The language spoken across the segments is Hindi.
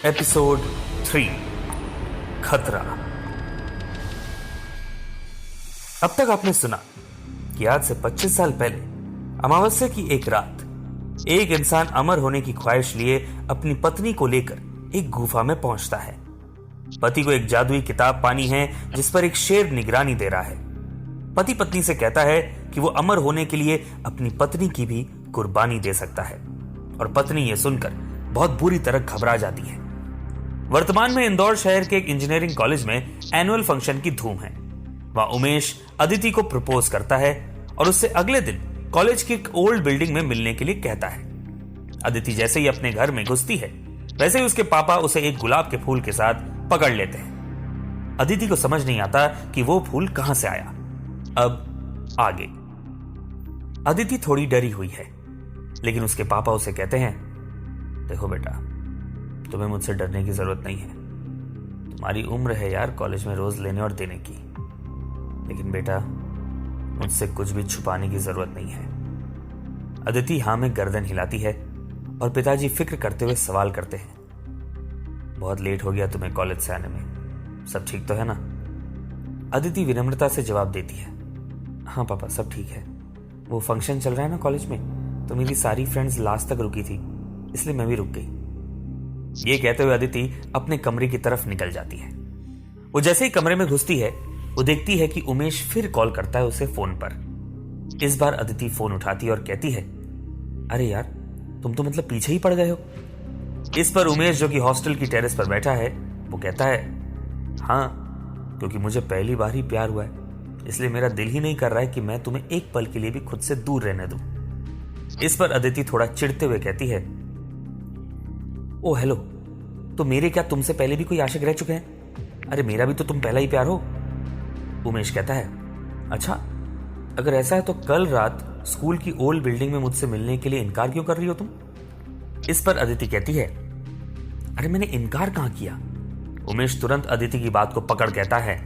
एपिसोड 3 खतरा। अब तक आपने सुना कि आज से 25 साल पहले अमावस्या की एक रात एक इंसान अमर होने की ख्वाहिश लिए अपनी पत्नी को लेकर एक गुफा में पहुंचता है। पति को एक जादुई किताब पानी है जिस पर एक शेर निगरानी दे रहा है। पति पत्नी से कहता है कि वो अमर होने के लिए अपनी पत्नी की भी कुर्बानी दे सकता है और पत्नी ये सुनकर बहुत बुरी तरह घबरा जाती है। वर्तमान में इंदौर शहर के एक इंजीनियरिंग कॉलेज में एनुअल फंक्शन की धूम है। वहां उमेश अदिति को प्रपोज करता है और उससे अगले दिन कॉलेज की एक ओल्ड बिल्डिंग में मिलने के लिए कहता है। अदिति जैसे ही अपने घर में घुसती है वैसे ही उसके पापा उसे एक गुलाब के फूल के साथ पकड़ लेते हैं। अदिति को समझ नहीं आता कि वो फूल कहां से आया। अब आगे। अदिति थोड़ी डरी हुई है लेकिन उसके पापा उसे कहते हैं, देखो बेटा, तुम्हें मुझसे डरने की जरूरत नहीं है। तुम्हारी उम्र है यार कॉलेज में रोज लेने और देने की। लेकिन बेटा, मुझसे कुछ भी छुपाने की जरूरत नहीं है। अदिति हां में गर्दन हिलाती है और पिताजी फिक्र करते हुए सवाल करते हैं, बहुत लेट हो गया तुम्हें कॉलेज से आने में, सब ठीक तो है ना? अदिति विनम्रता से जवाब देती है, हाँ पापा सब ठीक है। वो फंक्शन चल रहा है ना कॉलेज में, तो मेरी सारी फ्रेंड्स लास्ट तक रुकी थी, इसलिए मैं भी रुक गई। ये कहते हुए अदिति अपने कमरे की तरफ निकल जाती है। वो जैसे ही कमरे में घुसती है वो देखती है कि उमेश फिर कॉल करता है उसे फोन पर। इस बार अदिति फोन उठाती है और कहती है, अरे यार, तुम तो मतलब पीछे ही पड़ गए हो। इस पर उमेश जो कि हॉस्टल की टेरेस पर बैठा है वो कहता है, हाँ, क्योंकि मुझे पहली बार ही प्यार हुआ है, इसलिए मेरा दिल ही नहीं कर रहा है कि मैं तुम्हें एक पल के लिए भी खुद से दूर रहने दूं। इस पर अदिति थोड़ा चिढ़ते हुए कहती है, ओ हेलो, तो मेरे क्या तुमसे पहले भी कोई आशिक रह चुके हैं? अरे मेरा भी तो तुम पहला ही प्यार हो। उमेश कहता है, अच्छा, अगर ऐसा है तो कल रात स्कूल की ओल्ड बिल्डिंग में मुझसे मिलने के लिए इनकार क्यों कर रही हो तुम? इस पर अदिति कहती है, अरे मैंने इनकार कहां किया। उमेश तुरंत अदिति की बात को पकड़ कहता है,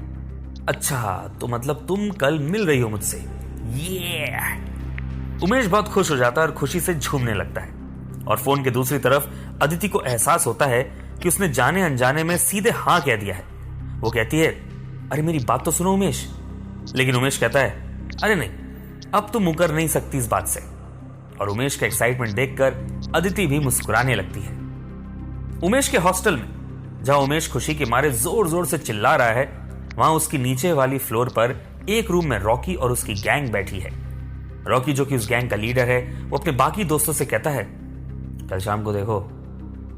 अच्छा तो मतलब तुम कल मिल रही हो मुझसे। ये उमेश बहुत खुश हो जाता है और खुशी से झूमने लगता है। और फोन के दूसरी तरफ अदिति को एहसास होता है कि उसने जाने अनजाने में सीधे हाँ कह दिया है। वो कहती है, अरे मेरी बात तो सुनो उमेश। लेकिन उमेश कहता है, अरे नहीं, अब तुम मुकर नहीं सकती इस बात से। और उमेश का एक्साइटमेंट देखकर अदिति भी मुस्कुराने लगती है। उमेश के हॉस्टल में जहां उमेश खुशी के मारे जोर जोर से चिल्ला रहा है, वहां उसकी नीचे वाली फ्लोर पर एक रूम में रॉकी और उसकी गैंग बैठी है। रॉकी जो कि उस गैंग का लीडर है, वो अपने बाकी दोस्तों से कहता है, कल शाम को देखो,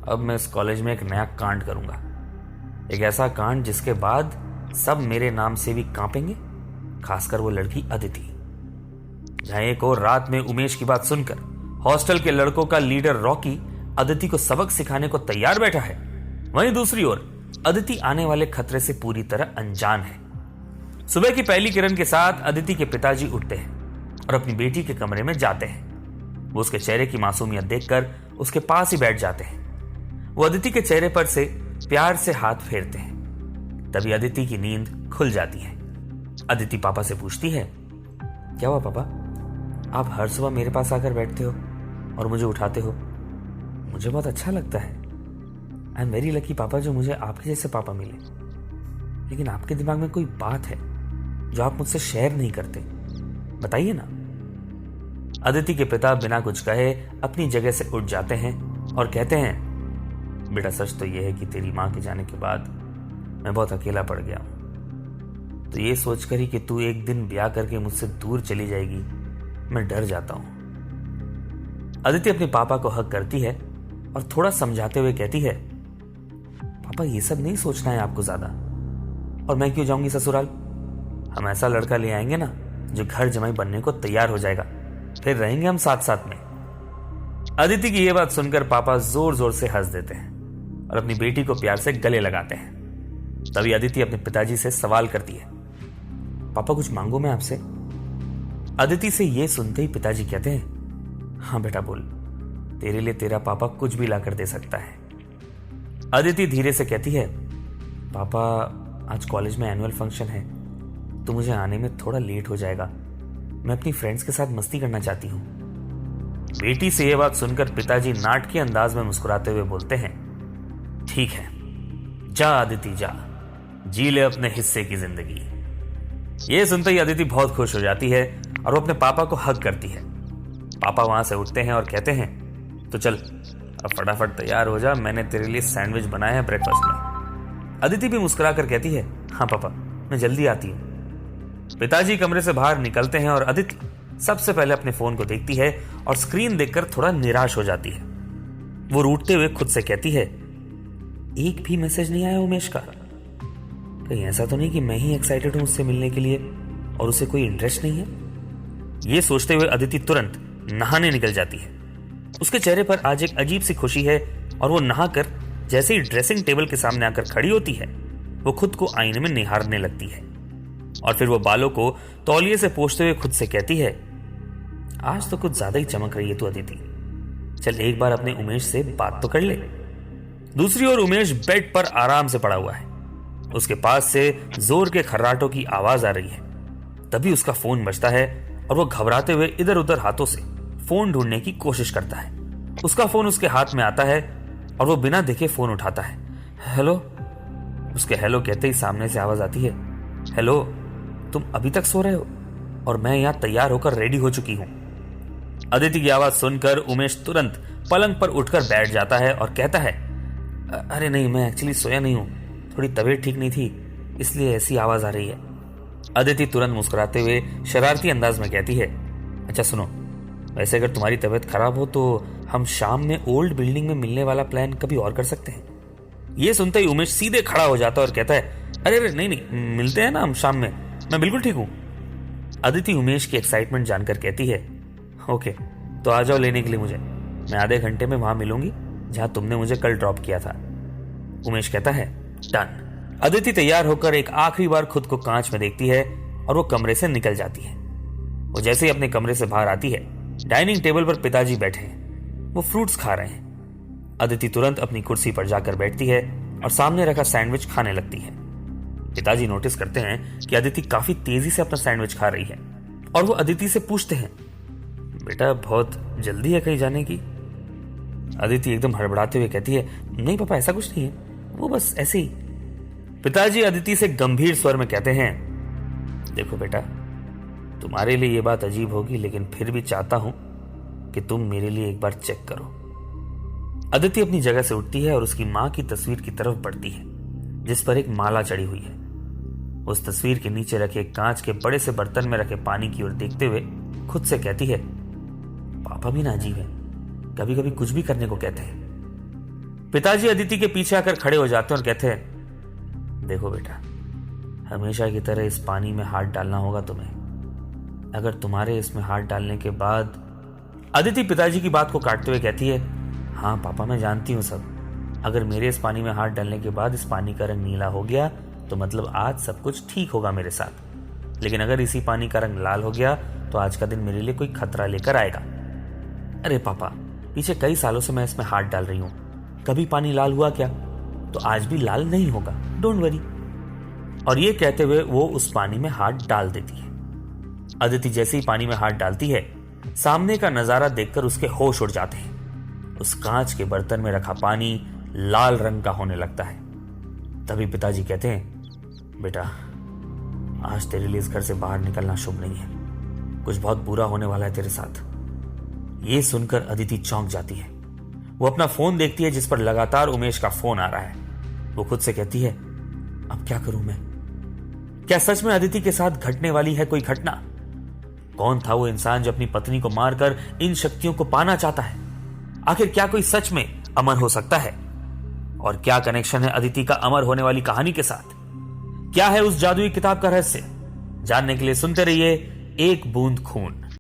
अब मैं इस कॉलेज में एक नया कांड करूंगा। एक ऐसा कांड जिसके बाद सब मेरे नाम से भी कांपेंगे, खासकर वो लड़की अदिति। जहां एक और रात में उमेश की बात सुनकर हॉस्टल के लड़कों का लीडर रॉकी अदिति को सबक सिखाने को तैयार बैठा है, वहीं दूसरी ओर अदिति आने वाले खतरे से पूरी तरह अनजान है। सुबह की पहली किरण के साथ अदिति के पिताजी उठते हैं और अपनी बेटी के कमरे में जाते हैं। वो उसके चेहरे की मासूमियत देखकर उसके पास ही बैठ जाते हैं। वो अदिति के चेहरे पर से प्यार से हाथ फेरते हैं। तभी अदिति की नींद खुल जाती है। अदिति पापा से पूछती है, क्या हुआ पापा, आप हर सुबह मेरे पास आकर बैठते हो और मुझे उठाते हो? मुझे बहुत अच्छा लगता है। आई एम वेरी लकी पापा जो मुझे आपके जैसे पापा मिले। लेकिन आपके दिमाग में कोई बात है जो आप मुझसे शेयर नहीं करते, बताइए ना। अदिति के पिता बिना कुछ कहे अपनी जगह से उठ जाते हैं और कहते हैं, बेटा सच तो यह है कि तेरी मां के जाने के बाद मैं बहुत अकेला पड़ गया हूं। तो ये सोचकर ही कि तू एक दिन ब्याह करके मुझसे दूर चली जाएगी, मैं डर जाता हूं। अदिति अपने पापा को हक करती है और थोड़ा समझाते हुए कहती है, पापा ये सब नहीं सोचना है आपको ज्यादा। और मैं क्यों जाऊंगी ससुराल? हम ऐसा लड़का ले आएंगे ना जो घर जमाई बनने को तैयार हो जाएगा, फिर रहेंगे हम साथ साथ में। अदिति की यह बात सुनकर पापा जोर जोर से हंस देते हैं और अपनी बेटी को प्यार से गले लगाते हैं। तभी अदिति अपने पिताजी से सवाल करती है, पापा कुछ मांगू मैं आपसे? अदिति से यह सुनते ही पिताजी कहते हैं, हाँ बेटा बोल, तेरे लिए तेरा पापा कुछ भी लाकर दे सकता है। अदिति धीरे से कहती है, पापा आज कॉलेज में एनुअल फंक्शन है तो मुझे आने में थोड़ा लेट हो जाएगा, मैं अपनी फ्रेंड्स के साथ मस्ती करना चाहती हूँ। बेटी से यह बात सुनकर पिताजी नाटकीय अंदाज में मुस्कुराते हुए बोलते हैं, ठीक है, जा अदिति जा, जी ले अपने हिस्से की जिंदगी। ये सुनते ही अदिति बहुत खुश हो जाती है और वो अपने पापा को हग करती है। पापा वहां से उठते हैं और कहते हैं, तो चल अब फटाफट तैयार हो जा, मैंने तेरे लिए सैंडविच बनाया है ब्रेकफास्ट में। अदिति भी मुस्कुरा कर कहती है, हाँ पापा, मैं जल्दी आती हूँ। पिताजी कमरे से बाहर निकलते हैं और अदिति सबसे पहले अपने फोन को देखती है और स्क्रीन देखकर थोड़ा निराश हो जाती है। वो रूठते हुए खुद से कहती है, एक भी मैसेज नहीं आया उमेश का। कहीं ऐसा तो नहीं कि मैं ही एक्साइटेड हूं उससे मिलने के लिए और उसे कोई इंटरेस्ट नहीं है। ये सोचते हुए अदिति तुरंत नहाने निकल जाती है। उसके चेहरे पर आज एक अजीब सी खुशी है और वो नहाकर जैसे ही ड्रेसिंग टेबल के सामने आकर खड़ी होती है, वो खुद को आईने में निहारने लगती है और फिर वो बालों को तौलिए से पोंछते हुए खुद से कहती है, आज तो कुछ ज्यादा ही चमक रही है तू अदिति, चल एक बार अपने उमेश से बात तो कर ले। दूसरी ओर उमेश बेड पर आराम से पड़ा हुआ है। उसके पास से जोर के खर्राटों की आवाज आ रही है। तभी उसका फोन बजता है और वो घबराते हुए इधर उधर हाथों से फोन ढूंढने की कोशिश करता है। उसका फोन उसके हाथ में आता है और वो बिना देखे फोन उठाता है। हेलो। उसके हेलो कहते ही सामने से आवाज आती है, हेलो, तुम अभी तक सो रहे हो और मैं यहां तैयार होकर रेडी हो चुकी हूं। अदिति की आवाज सुनकर उमेश तुरंत पलंग पर उठकर बैठ जाता है और कहता है, अरे नहीं, मैं एक्चुअली सोया नहीं हूं, थोड़ी तबीयत ठीक नहीं थी, इसलिए ऐसी आवाज आ रही है। अदिति तुरंत मुस्कुराते हुए शरारती अंदाज में कहती है, अच्छा सुनो, वैसे अगर तुम्हारी तबीयत खराब हो तो हम शाम में ओल्ड बिल्डिंग में मिलने वाला प्लान कभी और कर सकते हैं। ये सुनते ही उमेश सीधे खड़ा हो जाता है और कहता है, अरे अरे नहीं नहीं, मिलते हैं ना हम शाम में, मैं बिल्कुल ठीक हूं। अदिति उमेश की एक्साइटमेंट जानकर कहती है, ओके, तो आ जाओ लेने के लिए मुझे, मैं आधे घंटे में वहां मिलूंगी जहां तुमने मुझे कल ड्रॉप किया था। उमेश कहता है, डन। अदिति तैयार होकर एक आखिरी बार खुद को कांच में देखती है और वो कमरे से निकल जाती है। वो जैसे ही अपने कमरे से बाहर आती है, डाइनिंग टेबल पर पिताजी बैठे हैं, वो फ्रूट्स खा रहे हैं। अदिति तुरंत अपनी कुर्सी पर जाकर बैठती है और सामने रखा सैंडविच खाने लगती है। पिताजी नोटिस करते हैं कि अदिति काफी तेजी से अपना सैंडविच खा रही है और वो अदिति से पूछते हैं, बेटा बहुत जल्दी है कहीं जाने की? अदिति एकदम हड़बड़ाते हुए कहती है, नहीं पापा, ऐसा कुछ नहीं है, वो बस ऐसे ही। पिताजी अदिति से गंभीर स्वर में कहते हैं, देखो बेटा, तुम्हारे लिए ये बात अजीब होगी, लेकिन फिर भी चाहता हूं कि तुम मेरे लिए एक बार चेक करो। अदिति अपनी जगह से उठती है और उसकी मां की तस्वीर की तरफ बढ़ती है जिस पर एक माला चढ़ी हुई है। उस तस्वीर के नीचे रखे कांच के बड़े से बर्तन में रखे पानी की ओर देखते हुए खुद से कहती है, पापा भी ना अजीब है, कभी कभी कुछ भी करने को कहते हैं। पिताजी अदिति के पीछे आकर खड़े हो जाते हैं और कहते हैं, देखो बेटा, हमेशा की तरह इस पानी में हाथ डालना होगा तुम्हें। अगर तुम्हारे इसमें हाथ डालने के बाद। अदिति पिताजी की बात को काटते हुए कहती है, हाँ पापा, मैं जानती हूं सब। अगर मेरे इस पानी में हाथ डालने के बाद इस पानी का रंग नीला हो गया तो मतलब आज सब कुछ ठीक होगा मेरे साथ, लेकिन अगर इसी पानी का रंग लाल हो गया तो आज का दिन मेरे लिए कोई खतरा लेकर आएगा। अरे पापा, पीछे कई सालों से मैं इसमें हाथ डाल रही हूं, कभी पानी लाल हुआ क्या? तो आज भी लाल नहीं होगा, डोंट वरी। और ये कहते हुए वो उस पानी में हाथ डाल देती है। अदिति जैसे ही पानी में हाथ डालती है, सामने का नजारा देखकर उसके होश उड़ जाते हैं। उस कांच के बर्तन में रखा पानी लाल रंग का होने लगता है। तभी पिताजी कहते हैं, बेटा, आज तेरे लिए इस घर से बाहर निकलना शुभ नहीं है, कुछ बहुत बुरा होने वाला है तेरे साथ। ये सुनकर अदिति चौंक जाती है। वो अपना फोन देखती है जिस पर लगातार उमेश का फोन आ रहा है। वो खुद से कहती है, अब क्या करूं मैं? क्या सच में अदिति के साथ घटने वाली है कोई घटना? कौन था वो इंसान जो अपनी पत्नी को मारकर इन शक्तियों को पाना चाहता है? आखिर क्या कोई सच में अमर हो सकता है? और क्या कनेक्शन है अदिति का अमर होने वाली कहानी के साथ? क्या है उस जादुई किताब का रहस्य? जानने के लिए सुनते रहिए एक बूंद खून।